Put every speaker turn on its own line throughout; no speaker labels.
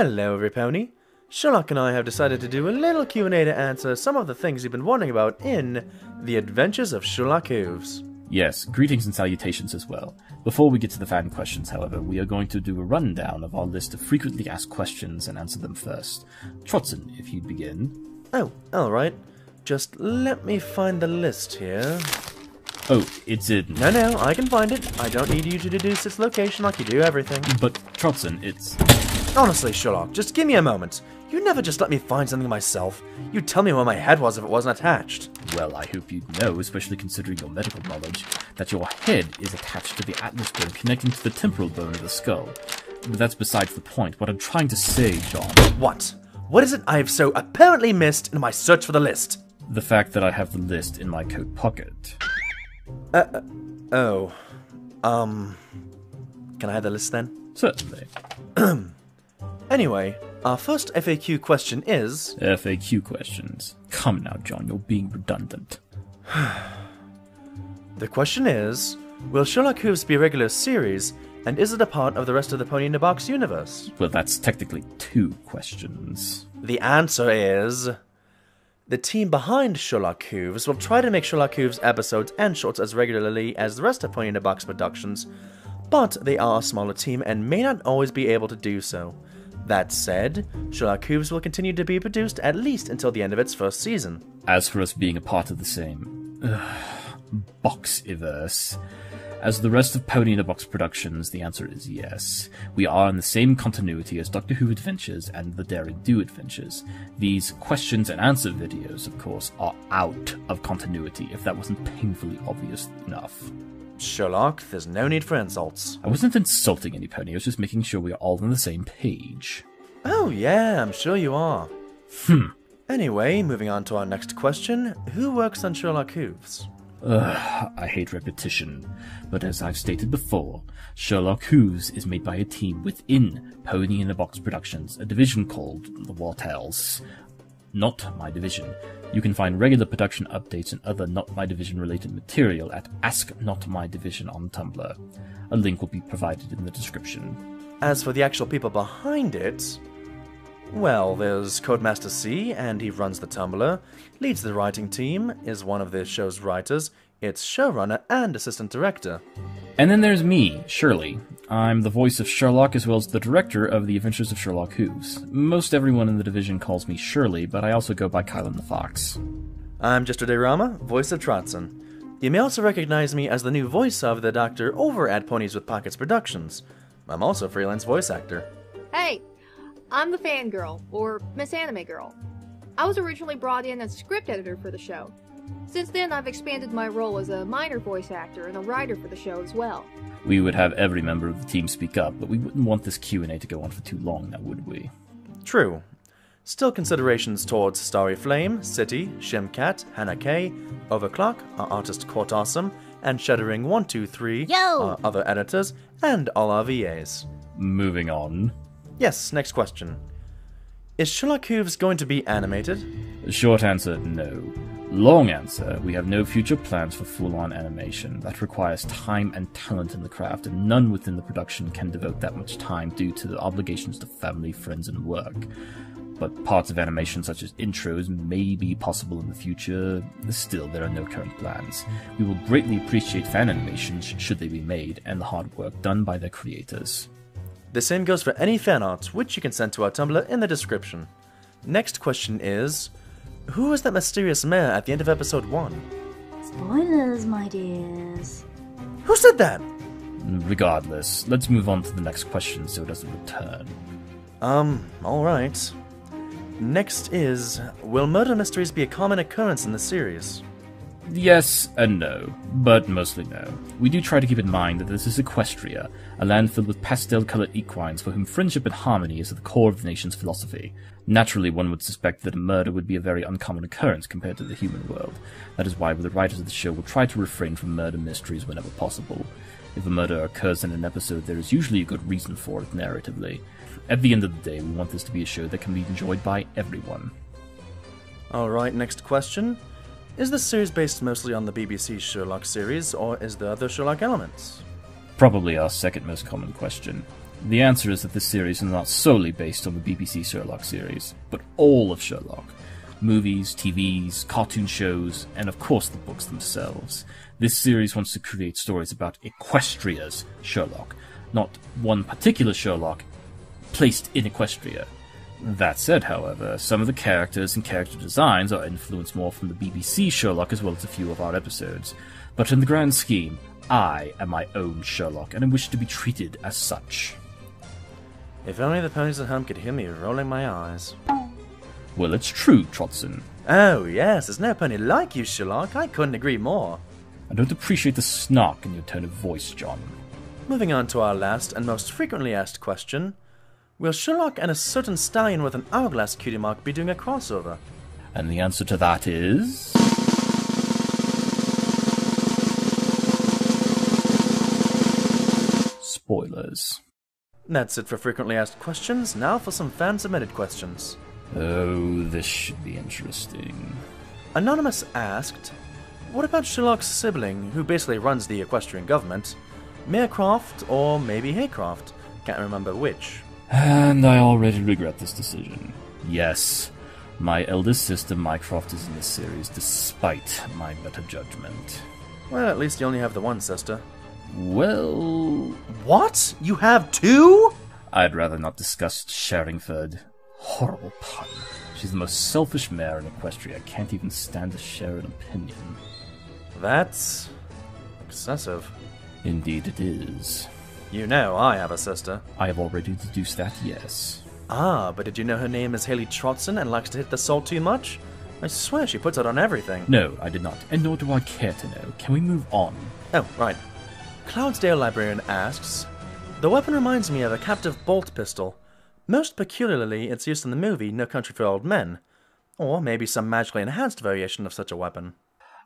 Hello, everypony. Sherlock and I have decided to do a little Q&A to answer some of the things you've been wondering about in The Adventures of Sherlock Hooves.
Yes, greetings and salutations as well. Before we get to the fan questions, however, we are going to do a rundown of our list of frequently asked questions and answer them first. Trotson, if you'd begin.
Oh, alright. Just let me find the list here.
Oh, it's in...
No, I can find it. I don't need you to deduce its location like you do everything.
But, Trotson, it's...
Honestly, Sherlock, just give me a moment. You never just let me find something myself. You'd tell me where my head was if it wasn't attached.
Well, I hope you'd know, especially considering your medical knowledge, that your head is attached to the atlas bone connecting to the temporal bone of the skull. But that's besides the point. What I'm trying to say, John...
What? What is it I have so apparently missed in my search for the list?
The fact that I have the list in my coat pocket.
Can I have the list then?
Certainly.
Anyway, our first FAQ question is...
FAQ questions. Come now, John, you're being redundant.
The question is, will Sherlock Hooves be a regular series, and is it a part of the rest of the Pony in a Box universe?
Well, that's technically two questions.
The answer is... The team behind Sherlock Hooves will try to make Sherlock Hooves episodes and shorts as regularly as the rest of Pony in a Box productions, but they are a smaller team and may not always be able to do so. That said, Sherlock Hooves will continue to be produced at least until the end of its first season.
As for us being a part of the same... Boxiverse... As the rest of Pony in a Box productions, the answer is yes. We are in the same continuity as Doctor Who Adventures and the Daring Do Adventures. These questions and answer videos, of course, are out of continuity, if that wasn't painfully obvious enough.
Sherlock, there's no need for insults.
I wasn't insulting any Pony, I was just making sure we are all on the same page.
Oh yeah, I'm sure you are. Anyway, moving on to our next question. Who works on Sherlock Hooves?
I hate repetition, but as I've stated before, Sherlock Hooves is made by a team within Pony in a Box Productions, a division called the What Else. Not My Division. You can find regular production updates and other Not My Division related material at Ask Not My Division on Tumblr. A link will be provided in the description.
As for the actual people behind it... Well, there's Codemaster C, and he runs the Tumblr, leads the writing team, is one of the show's writers, it's showrunner and assistant director.
And then there's me, Shirley. I'm the voice of Sherlock as well as the director of The Adventures of Sherlock Hooves. Most everyone in the division calls me Shirley, but I also go by Kylan the Fox.
I'm Yesterday Rama, voice of Trotson. You may also recognize me as the new voice of the Doctor over at Ponies with Pockets Productions. I'm also a freelance voice actor.
Hey! I'm the fangirl, or Miss Anime Girl. I was originally brought in as script editor for the show. Since then, I've expanded my role as a minor voice actor and a writer for the show as well.
We would have every member of the team speak up, but we wouldn't want this Q&A to go on for too long now, would we?
True. Still considerations towards Starry Flame, City, Shimcat, Hannah K, Overclock, our artist Court Awesome, and Shuddering 123, our other editors, and all our VAs.
Moving on.
Yes, next question. Is Sherlock Hooves going to be animated?
Short answer, no. Long answer, we have no future plans for full-on animation. That requires time and talent in the craft, and none within the production can devote that much time due to the obligations to family, friends, and work. But parts of animation such as intros may be possible in the future. Still, there are no current plans. We will greatly appreciate fan animations should they be made, and the hard work done by their creators.
The same goes for any fan art, which you can send to our Tumblr in the description. Next question is, who was that mysterious mayor at the end of episode 1?
Spoilers, my dears.
Who said that?
Regardless, let's move on to the next question so it doesn't return.
Alright. Next is, will murder mysteries be a common occurrence in the series?
Yes and no, but mostly no. We do try to keep in mind that this is Equestria, a land filled with pastel-colored equines for whom friendship and harmony is at the core of the nation's philosophy. Naturally, one would suspect that a murder would be a very uncommon occurrence compared to the human world. That is why the writers of the show will try to refrain from murder mysteries whenever possible. If a murder occurs in an episode, there is usually a good reason for it narratively. At the end of the day, we want this to be a show that can be enjoyed by everyone.
Alright, next question. Is this series based mostly on the BBC Sherlock series, or is there other Sherlock elements?
Probably our second most common question. The answer is that this series is not solely based on the BBC Sherlock series, but all of Sherlock. Movies, TVs, cartoon shows, and of course the books themselves. This series wants to create stories about Equestria's Sherlock, not one particular Sherlock placed in Equestria. That said, however, some of the characters and character designs are influenced more from the BBC Sherlock as well as a few of our episodes. But in the grand scheme, I am my own Sherlock, and I wish to be treated as such.
If only the ponies at home could hear me rolling my eyes.
Well, it's true, Trotson.
Oh, yes, there's no pony like you, Sherlock. I couldn't agree more.
I don't appreciate the snark in your tone of voice, John.
Moving on to our last and most frequently asked question. Will Sherlock and a certain stallion with an hourglass cutie mark be doing a crossover?
And the answer to that is... spoilers.
That's it for frequently asked questions. Now for some fan-submitted questions.
Oh, this should be interesting.
Anonymous asked, what about Sherlock's sibling, who basically runs the equestrian government? Maycroft or maybe Haycroft? Can't remember which.
And I already regret this decision. Yes, my eldest sister Mycroft is in this series, despite my better judgment.
Well, at least you only have the one sister.
Well...
What? You have two?
I'd rather not discuss Sherringford. Horrible pun. She's the most selfish mare in Equestria. Can't even stand to share an opinion.
That's... excessive.
Indeed it is.
You know I have a sister.
I have already deduced that, yes.
Ah, but did you know her name is Haley Trotson and likes to hit the salt too much? I swear she puts it on everything.
No, I did not, and nor do I care to know. Can we move on?
Oh, right. Cloudsdale Librarian asks, the weapon reminds me of a captive bolt pistol. Most peculiarly, it's used in the movie No Country for Old Men. Or maybe some magically enhanced variation of such a weapon.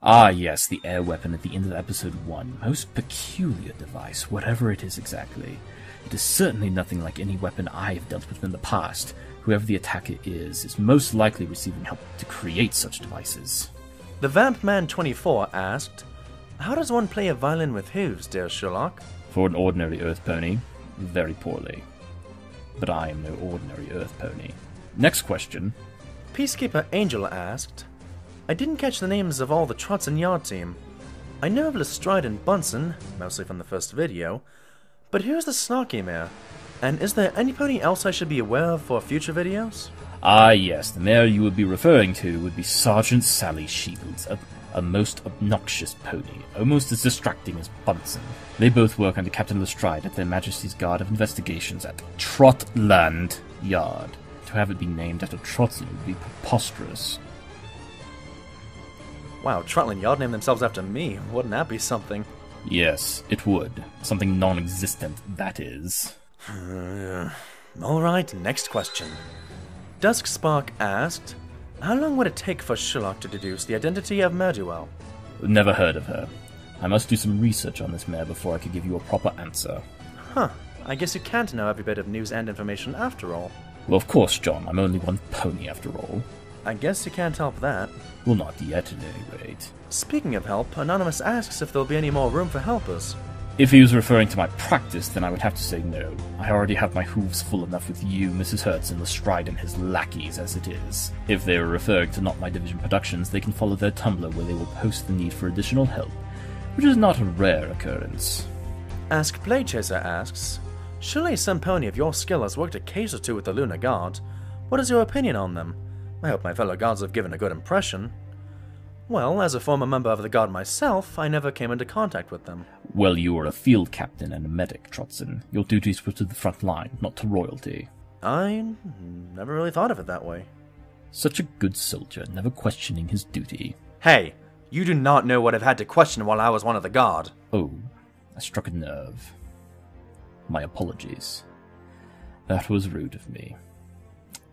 Ah yes, the air weapon at the end of episode 1. Most peculiar device, whatever it is exactly. It is certainly nothing like any weapon I have dealt with in the past. Whoever the attacker is most likely receiving help to create such devices.
The Vampman24 asked, how does one play a violin with hooves, dear Sherlock?
For an ordinary earth pony, very poorly. But I am no ordinary earth pony. Next question.
Peacekeeper Angel asked, I didn't catch the names of all the Trotson Yard team. I know of Lestrade and Bunsen, mostly from the first video, but who's the snarky mare? And is there any pony else I should be aware of for future videos?
Ah yes, the mare you would be referring to would be Sergeant Sally Shields, a most obnoxious pony, almost as distracting as Bunsen. They both work under Captain Lestrade at Their Majesty's Guard of Investigations at Trotland Yard. To have it be named after Trotson would be preposterous.
Wow, Trotland Yard named themselves after me. Wouldn't that be something?
Yes, it would. Something non-existent, that is.
Alright, next question. Duskspark asked, how long would it take for Sherlock to deduce the identity of Murduel?
Never heard of her. I must do some research on this mare before I could give you a proper answer.
Huh, I guess you can't know every bit of news and information after all.
Well, of course, John. I'm only one pony after all.
I guess you can't help that.
Well, not yet, at any rate.
Speaking of help, Anonymous asks if there'll be any more room for helpers.
If he was referring to my practice, then I would have to say no. I already have my hooves full enough with you, Mrs. Hertz, and Lestrade and his lackeys as it is. If they are referring to Not My Division Productions, they can follow their Tumblr where they will post the need for additional help, which is not a rare occurrence.
Ask Blade Chaser asks, surely some pony of your skill has worked a case or two with the Lunar Guard. What is your opinion on them? I hope my fellow guards have given a good impression. Well, as a former member of the Guard myself, I never came into contact with them.
Well, you were a field captain and a medic, Trotson. Your duties were to the front line, not to royalty.
I never really thought of it that way.
Such a good soldier, never questioning his duty.
Hey, you do not know what I've had to question while I was one of the Guard.
Oh, I struck a nerve. My apologies. That was rude of me.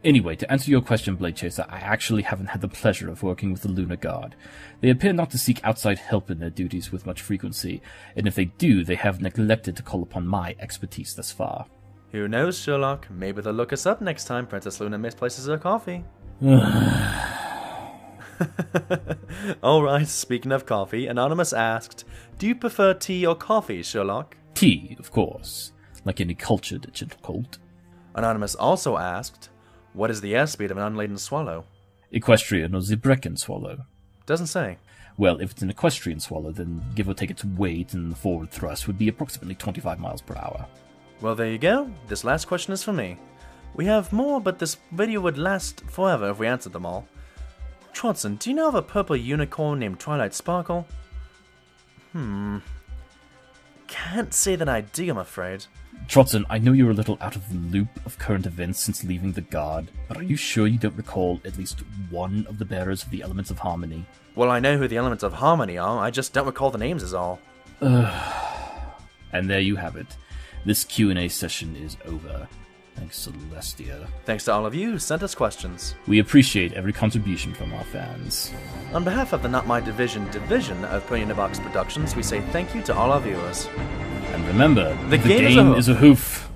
Anyway, to answer your question, Blade Chaser, I actually haven't had the pleasure of working with the Lunar Guard. They appear not to seek outside help in their duties with much frequency, and if they do, they have neglected to call upon my expertise thus far.
Who knows, Sherlock? Maybe they'll look us up next time Princess Luna misplaces her coffee. Alright, speaking of coffee, Anonymous asked, do you prefer tea or coffee, Sherlock?
Tea, of course. like any cultured digital cult.
Anonymous also asked, what is the airspeed of an unladen swallow?
Equestrian or Zebrecan swallow?
Doesn't say.
Well, if it's an equestrian swallow, then give or take its weight and forward thrust would be approximately 25 miles per hour.
Well, there you go. This last question is for me. We have more, but this video would last forever if we answered them all. Trotson, do you know of a purple unicorn named Twilight Sparkle? Can't say that I do, I'm afraid.
Trotson, I know you're a little out of the loop of current events since leaving the Guard, but are you sure you don't recall at least one of the bearers of the Elements of Harmony?
Well, I know who the Elements of Harmony are, I just don't recall the names is all.
And there you have it. This Q&A session is over. Thanks, Celestia.
Thanks to all of you who sent us questions.
We appreciate every contribution from our fans.
On behalf of the Not My division of Pony in the Box Productions, we say thank you to all our viewers.
And remember,
the
game is a hoof.